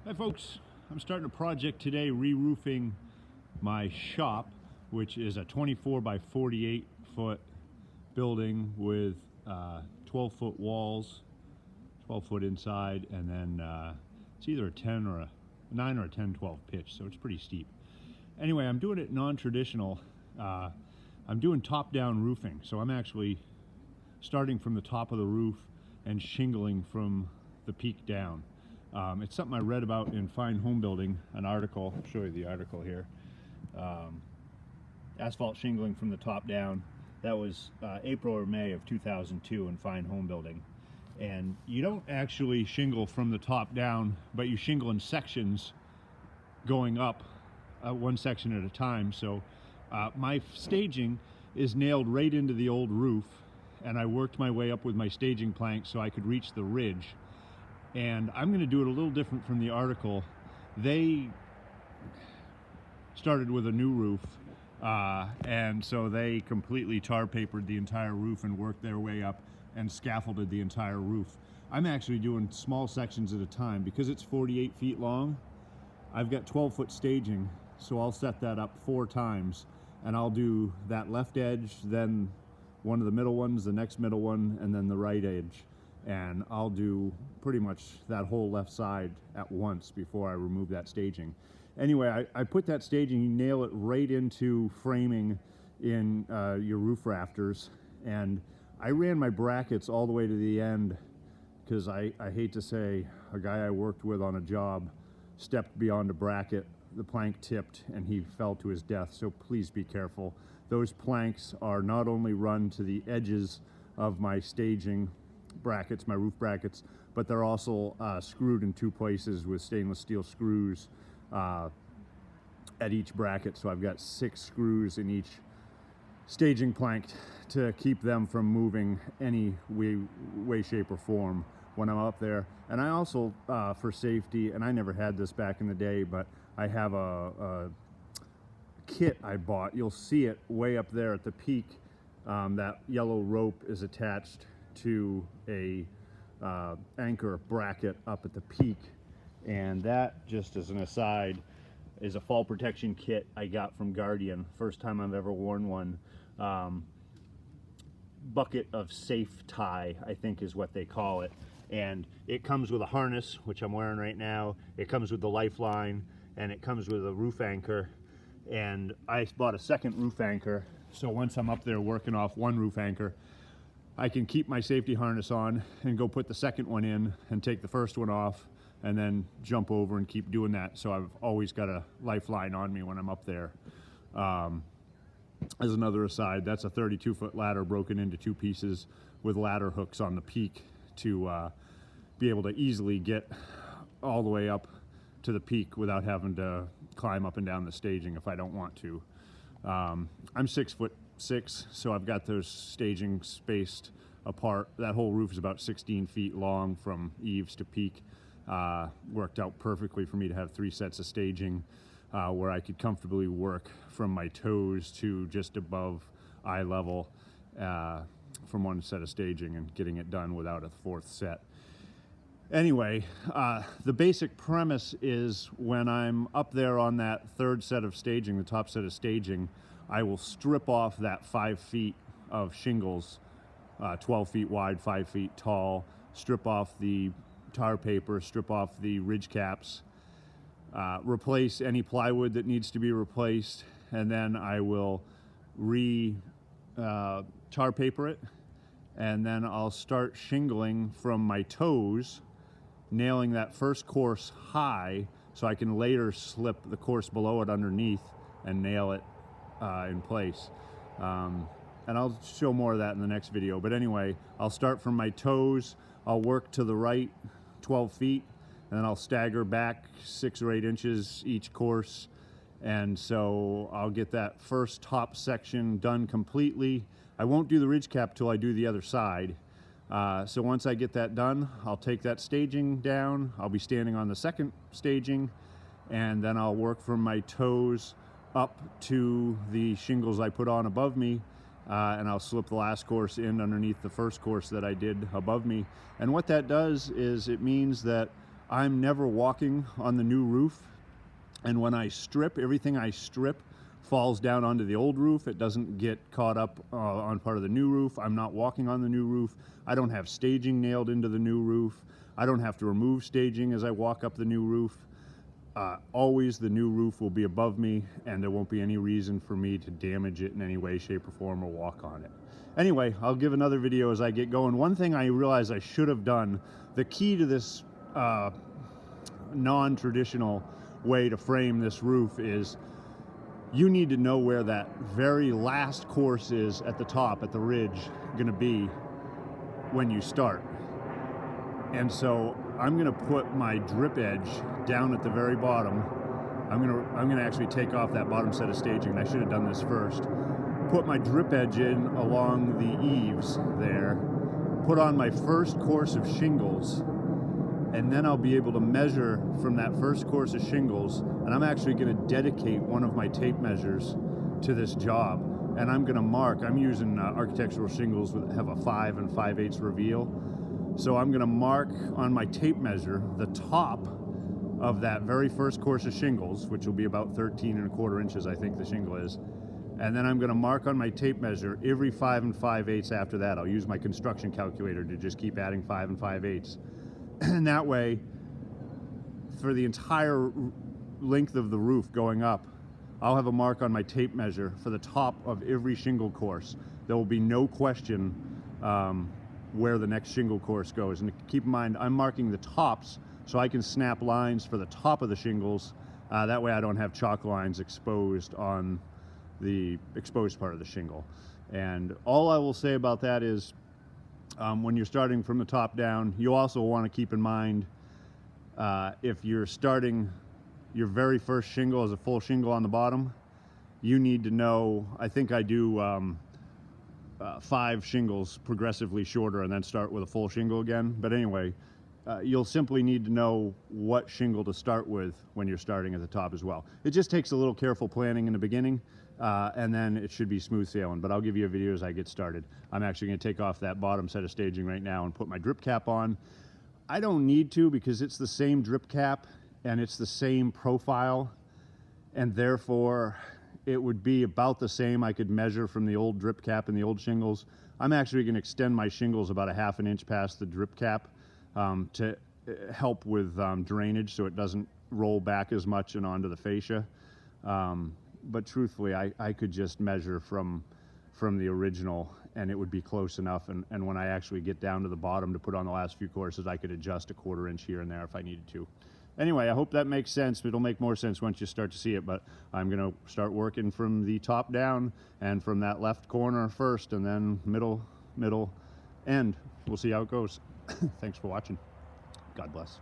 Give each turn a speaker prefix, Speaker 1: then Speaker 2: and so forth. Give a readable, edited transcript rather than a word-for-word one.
Speaker 1: Hi folks, I'm starting a project today re-roofing my shop, which is a 24 by 48 foot building with 12-foot walls, 12 foot inside, and then it's either a 10 or a 9 or a 10-12 pitch, so it's pretty steep. Anyway, I'm doing it non-traditional. I'm doing top-down roofing, so I'm actually starting from the top of the roof and shingling from the peak down. It's something I read about in Fine Home Building, an article. I'll show you the article here. Asphalt shingling from the top down. That was April or May of 2002 in Fine Home Building. And you don't actually shingle from the top down, but you shingle in sections going up, one section at a time. So my staging is nailed right into the old roof, and I worked my way up with my staging plank so I could reach the ridge. And I'm going to do it a little different from the article. They started with a new roof, and so they completely tar papered the entire roof and worked their way up and scaffolded the entire roof. I'm actually doing small sections at a time. Because it's 48 feet long, I've got 12-foot staging, so I'll set that up 4 times, and I'll do that left edge, then one of the middle ones, the next middle one, and then the right edge. And I'll do pretty much that whole left side at once before I remove that staging. Anyway, I put that staging, you nail it right into framing in your roof rafters, and I ran my brackets all the way to the end because I hate to say, a guy I worked with on a job stepped beyond a bracket, the plank tipped, and he fell to his death, so please be careful. Those planks are not only run to the edges of my staging brackets, my roof brackets, but they're also screwed in 2 places with stainless steel screws at each bracket. So I've got 6 screws in each staging plank to keep them from moving any way, shape, or form when I'm up there. And I also, for safety, and I never had this back in the day, but I have a kit I bought. You'll see it way up there at the peak. That yellow rope is attached to a anchor bracket up at the peak, and that, just as an aside, is a fall protection kit I got from Guardian. First time I've ever worn one. Bucket of safe tie, I think is what they call it, and it comes with a harness, which I'm wearing right now. It comes with the lifeline, and it comes with a roof anchor, and I bought a second roof anchor, so once I'm up there working off one roof anchor, I can keep my safety harness on and go put the second one in and take the first one off and then jump over and keep doing that. So I've always got a lifeline on me when I'm up there. As another aside, that's a 32-foot ladder broken into 2 pieces with ladder hooks on the peak to be able to easily get all the way up to the peak without having to climb up and down the staging if I don't want to. I'm 6'6", so I've got those staging spaced apart. That whole roof is about 16 feet long from eaves to peak. Worked out perfectly for me to have 3 sets of staging where I could comfortably work from my toes to just above eye level from one set of staging and getting it done without a 4th set. Anyway, the basic premise is when I'm up there on that 3rd set of staging, the top set of staging, I will strip off that 5 feet of shingles, 12 feet wide, 5 feet tall, strip off the tar paper, strip off the ridge caps, replace any plywood that needs to be replaced, and then I will tar paper it, and then I'll start shingling from my toes, nailing that first course high so I can later slip the course below it underneath and nail it in place. And I'll show more of that in the next video. But anyway, I'll start from my toes, I'll work to the right 12 feet, and then I'll stagger back 6 or 8 inches each course. And so I'll get that first top section done completely. I won't do the ridge cap till I do the other side. So once I get that done, I'll take that staging down. I'll be standing on the second staging, and then I'll work from my toes up to the shingles I put on above me, and I'll slip the last course in underneath the first course that I did above me. And what that does is it means that I'm never walking on the new roof, and when I strip, everything I strip falls down onto the old roof. It doesn't get caught up on part of the new roof. I'm not walking on the new roof. I don't have staging nailed into the new roof. I don't have to remove staging as I walk up the new roof. Always the new roof will be above me, and there won't be any reason for me to damage it in any way, shape, or form or walk on it. Anyway, I'll give another video as I get going. One thing I realized I should have done, the key to this non-traditional way to frame this roof is you need to know where that very last course is at the top, at the ridge, going to be when you start. And so I'm going to put my drip edge down at the very bottom. I'm going to actually take off that bottom set of staging, and I should have done this first. Put my drip edge in along the eaves there, put on my first course of shingles, and then I'll be able to measure from that first course of shingles, and I'm actually going to dedicate one of my tape measures to this job. And I'm going to mark, I'm using architectural shingles that have a 5 5/8 reveal. So I'm going to mark on my tape measure the top of that very first course of shingles, which will be about 13 1/4 inches, I think the shingle is. And then I'm going to mark on my tape measure every 5 5/8 after that. I'll use my construction calculator to just keep adding 5 5/8. And that way, for the entire length of the roof going up, I'll have a mark on my tape measure for the top of every shingle course. There will be no question where the next shingle course goes. And keep in mind, I'm marking the tops so I can snap lines for the top of the shingles. That way I don't have chalk lines exposed on the exposed part of the shingle. And all I will say about that is, when you're starting from the top down, you also want to keep in mind, if you're starting your very first shingle as a full shingle on the bottom, you need to know, I think I do 5 shingles progressively shorter and then start with a full shingle again. But anyway, you'll simply need to know what shingle to start with when you're starting at the top as well. It just takes a little careful planning in the beginning, and then it should be smooth sailing. But I'll give you a video as I get started. I'm actually going to take off that bottom set of staging right now and put my drip cap on. I don't need to, because it's the same drip cap and it's the same profile, and therefore it would be about the same. I could measure from the old drip cap and the old shingles. I'm actually going to extend my shingles about 1/2 inch past the drip cap to help with drainage, so it doesn't roll back as much and onto the fascia. But truthfully, I could just measure from the original, and it would be close enough. And when I actually get down to the bottom to put on the last few courses, I could adjust 1/4 inch here and there if I needed to. Anyway, I hope that makes sense. It'll make more sense once you start to see it, but I'm going to start working from the top down and from that left corner first, and then middle, end. We'll see how it goes. Thanks for watching. God bless.